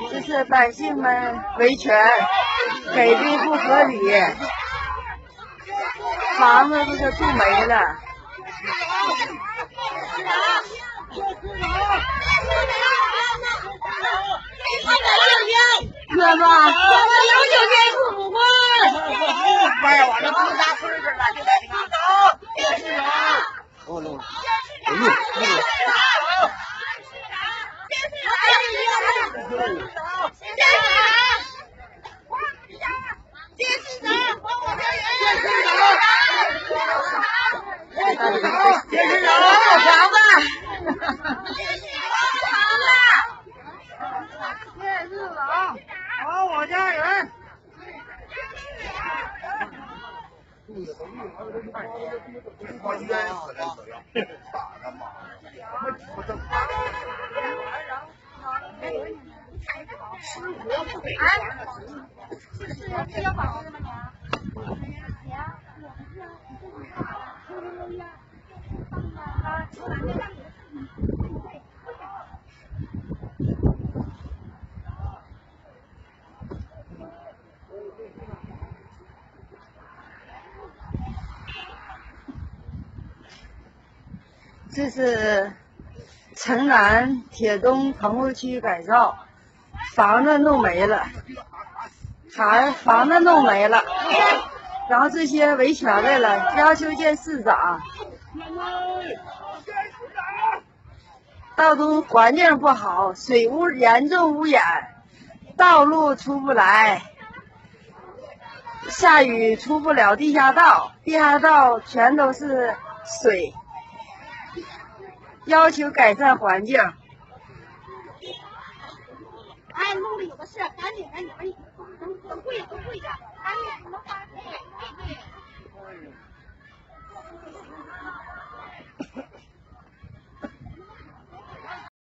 这是百姓们维权，给的不合理，房子都住没了。哥吧，有酒店出不过。哎呀，我这不打村儿了，就在这个走，电视上。哦，我家人。我冤死了！打他妈！我这吃活不给是要保护的吗这是城南铁东棚户区改造，房子弄没了，房子弄没了，然后这些维权来了，要求见市长。道东环境不好，水污严重污染，道路出不来，下雨出不了地下道，地下道全都是水。要求改善环境。哎，弄的有个事，赶紧的，你们都跪着，赶紧什么发